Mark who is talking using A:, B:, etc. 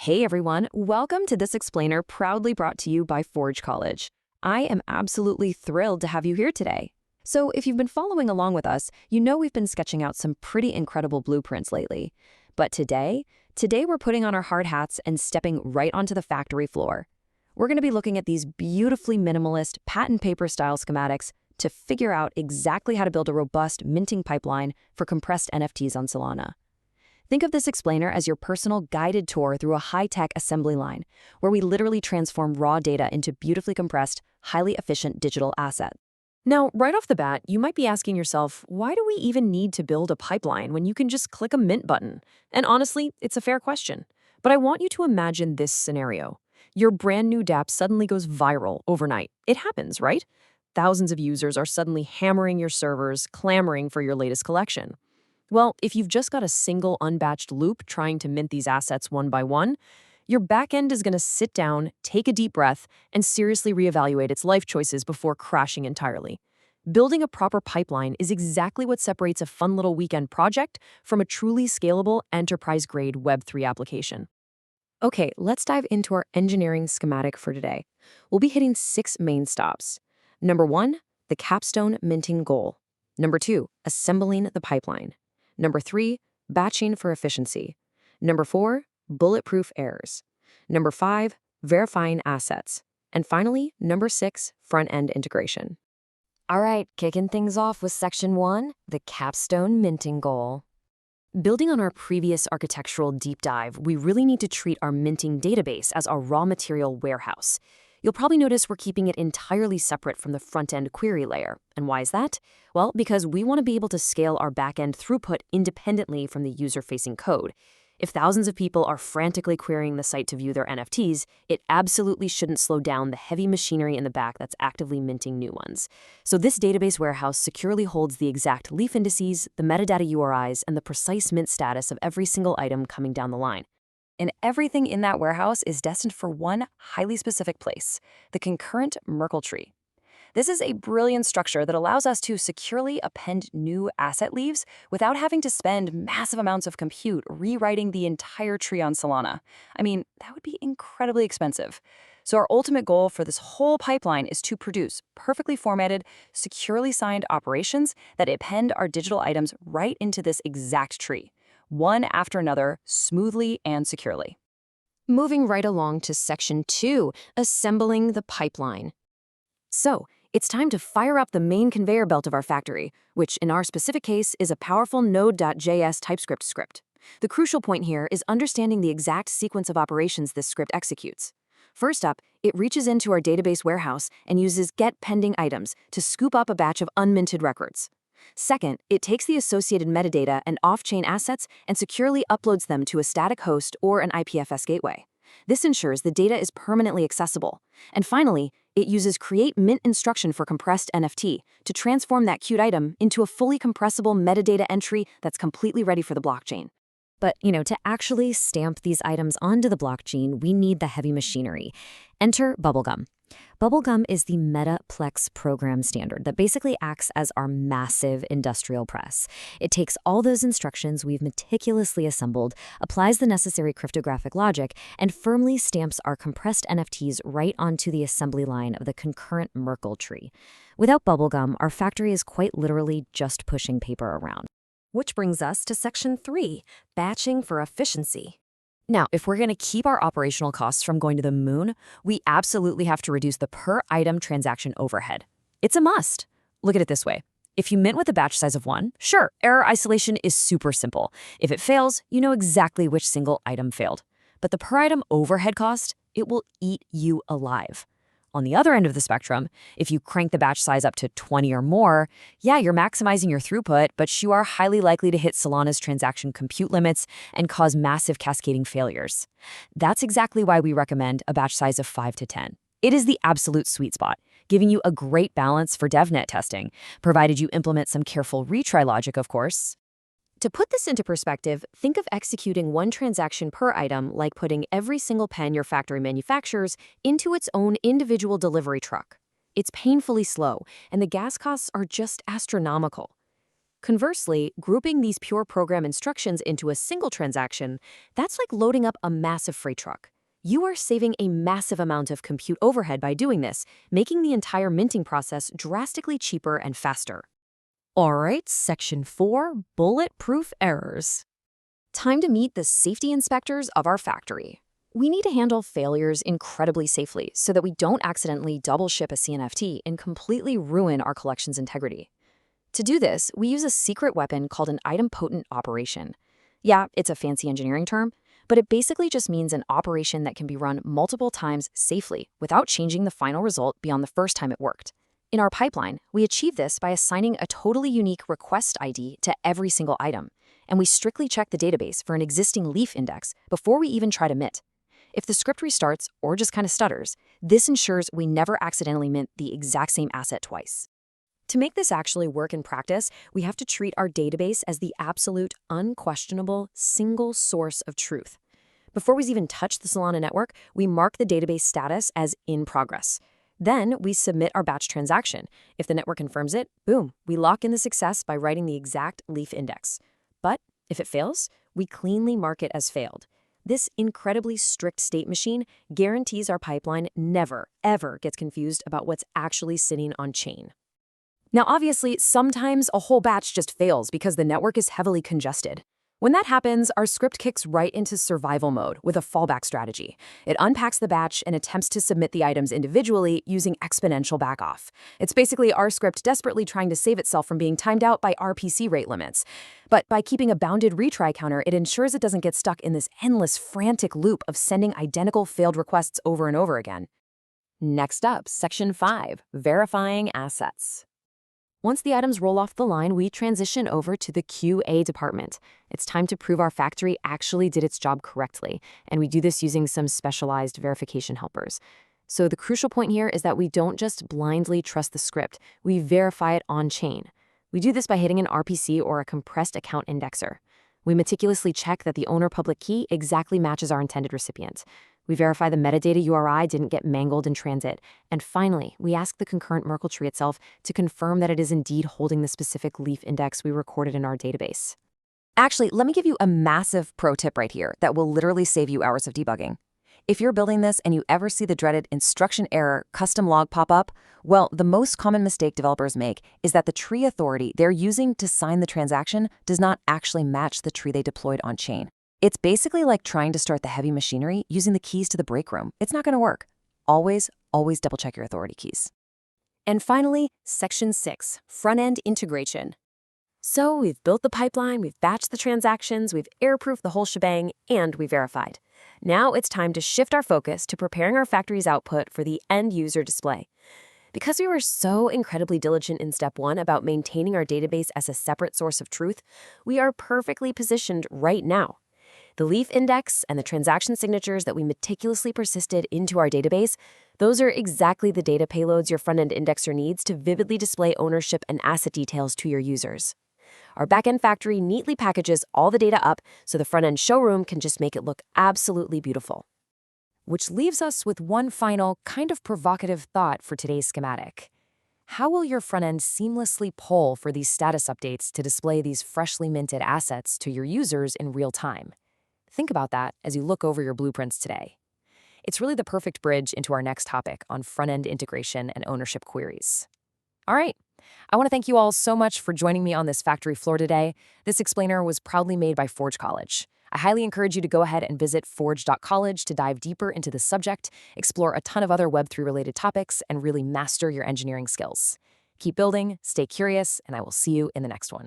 A: Hey everyone, welcome to this explainer proudly brought to you by Forge College. I am absolutely thrilled to have you here today. So if you've been following along with us, you know we've been sketching out some pretty incredible blueprints lately. But today we're putting on our hard hats and stepping right onto the factory floor. We're going to be looking at these beautifully minimalist patent paper style schematics to figure out exactly how to build a robust minting pipeline for compressed NFTs on Solana. Think of this explainer as your personal guided tour through a high-tech assembly line, where we literally transform raw data into beautifully compressed, highly efficient digital assets. Now, right off the bat, you might be asking yourself, why do we even need to build a pipeline when you can just click a mint button? And honestly, it's a fair question. But I want you to imagine this scenario. Your brand new dApp suddenly goes viral overnight. It happens, right? Thousands of users are suddenly hammering your servers, clamoring for your latest collection. Well, if you've just got a single unbatched loop trying to mint these assets one by one, your backend is going to sit down, take a deep breath, and seriously reevaluate its life choices before crashing entirely. Building a proper pipeline is exactly what separates a fun little weekend project from a truly scalable enterprise-grade Web3 application. Okay, let's dive into our engineering schematic for today. We'll be hitting 6 main stops. Number 1, the capstone minting goal. Number 2, assembling the pipeline. Number 3, batching for efficiency. Number 4, bulletproof errors. Number 5, verifying assets. And finally, number 6, front-end integration. All right, kicking things off with section 1, the capstone minting goal. Building on our previous architectural deep dive, we really need to treat our minting database as our raw material warehouse. You'll probably notice we're keeping it entirely separate from the front-end query layer. And why is that? Well, because we want to be able to scale our back-end throughput independently from the user-facing code. If thousands of people are frantically querying the site to view their NFTs, it absolutely shouldn't slow down the heavy machinery in the back that's actively minting new ones. So this database warehouse securely holds the exact leaf indices, the metadata URIs, and the precise mint status of every single item coming down the line. And everything in that warehouse is destined for one highly specific place, the concurrent Merkle tree. This is a brilliant structure that allows us to securely append new asset leaves without having to spend massive amounts of compute rewriting the entire tree on Solana. I mean, that would be incredibly expensive. So our ultimate goal for this whole pipeline is to produce perfectly formatted, securely signed operations that append our digital items right into this exact tree, one after another, smoothly and securely. Moving right along to section 2, assembling the pipeline. So, it's time to fire up the main conveyor belt of our factory, which in our specific case is a powerful Node.js TypeScript script. The crucial point here is understanding the exact sequence of operations this script executes. First up, it reaches into our database warehouse and uses getPendingItems to scoop up a batch of unminted records. Second, it takes the associated metadata and off-chain assets and securely uploads them to a static host or an IPFS gateway. This ensures the data is permanently accessible. And finally, it uses create mint instruction for compressed NFT to transform that queued item into a fully compressible metadata entry that's completely ready for the blockchain. But, to actually stamp these items onto the blockchain, we need the heavy machinery. Enter Bubblegum. Bubblegum is the Metaplex program standard that basically acts as our massive industrial press. It takes all those instructions we've meticulously assembled, applies the necessary cryptographic logic, and firmly stamps our compressed NFTs right onto the assembly line of the concurrent Merkle tree. Without Bubblegum, our factory is quite literally just pushing paper around. Which brings us to section 3, batching for efficiency. Now, if we're going to keep our operational costs from going to the moon, we absolutely have to reduce the per-item transaction overhead. It's a must. Look at it this way. If you mint with a batch size of 1, sure, error isolation is super simple. If it fails, you know exactly which single item failed. But the per-item overhead cost, it will eat you alive. On the other end of the spectrum, if you crank the batch size up to 20 or more, yeah, you're maximizing your throughput, but you are highly likely to hit Solana's transaction compute limits and cause massive cascading failures. That's exactly why we recommend a batch size of 5 to 10. It is the absolute sweet spot, giving you a great balance for devnet testing, provided you implement some careful retry logic, of course. To put this into perspective, think of executing one transaction per item like putting every single pen your factory manufactures into its own individual delivery truck. It's painfully slow, and the gas costs are just astronomical. Conversely, grouping these pure program instructions into a single transaction, that's like loading up a massive freight truck. You are saving a massive amount of compute overhead by doing this, making the entire minting process drastically cheaper and faster. All right, Section 4, Bulletproof Errors. Time to meet the safety inspectors of our factory. We need to handle failures incredibly safely so that we don't accidentally double ship a CNFT and completely ruin our collection's integrity. To do this, we use a secret weapon called an idempotent operation. Yeah, it's a fancy engineering term, but it basically just means an operation that can be run multiple times safely without changing the final result beyond the first time it worked. In our pipeline, we achieve this by assigning a totally unique request ID to every single item, and we strictly check the database for an existing leaf index before we even try to mint. If the script restarts or just kind of stutters, this ensures we never accidentally mint the exact same asset twice. To make this actually work in practice, we have to treat our database as the absolute, unquestionable, single source of truth. Before we even touch the Solana network, we mark the database status as in progress. Then we submit our batch transaction. If the network confirms it, boom, we lock in the success by writing the exact leaf index. But if it fails, we cleanly mark it as failed. This incredibly strict state machine guarantees our pipeline never, ever gets confused about what's actually sitting on chain. Now, obviously, sometimes a whole batch just fails because the network is heavily congested. When that happens, our script kicks right into survival mode with a fallback strategy. It unpacks the batch and attempts to submit the items individually using exponential backoff. It's basically our script desperately trying to save itself from being timed out by RPC rate limits. But by keeping a bounded retry counter, it ensures it doesn't get stuck in this endless, frantic loop of sending identical failed requests over and over again. Next up, Section 5, Verifying Assets. Once the items roll off the line, we transition over to the QA department. It's time to prove our factory actually did its job correctly, and we do this using some specialized verification helpers. So the crucial point here is that we don't just blindly trust the script, we verify it on-chain. We do this by hitting an RPC or a compressed account indexer. We meticulously check that the owner public key exactly matches our intended recipient. We verify the metadata URI didn't get mangled in transit. And finally, we ask the concurrent Merkle tree itself to confirm that it is indeed holding the specific leaf index we recorded in our database. Actually, let me give you a massive pro tip right here that will literally save you hours of debugging. If you're building this and you ever see the dreaded instruction error custom log pop up, well, the most common mistake developers make is that the tree authority they're using to sign the transaction does not actually match the tree they deployed on chain. It's basically like trying to start the heavy machinery using the keys to the break room. It's not going to work. Always double check your authority keys. And finally, Section 6, Front-end Integration. So we've built the pipeline, we've batched the transactions, we've error-proofed the whole shebang, and we verified. Now it's time to shift our focus to preparing our factory's output for the end-user display. Because we were so incredibly diligent in Step 1 about maintaining our database as a separate source of truth, we are perfectly positioned right now. The leaf index and the transaction signatures that we meticulously persisted into our database, those are exactly the data payloads your front-end indexer needs to vividly display ownership and asset details to your users. Our backend factory neatly packages all the data up so the front-end showroom can just make it look absolutely beautiful. Which leaves us with one final, kind of provocative thought for today's schematic. How will your front-end seamlessly poll for these status updates to display these freshly minted assets to your users in real time? Think about that as you look over your blueprints today. It's really the perfect bridge into our next topic on front-end integration and ownership queries. All right, I want to thank you all so much for joining me on this factory floor today. This explainer was proudly made by Forge College. I highly encourage you to go ahead and visit forge.college to dive deeper into the subject, explore a ton of other Web3 related topics, and really master your engineering skills. Keep building, stay curious, and I will see you in the next one.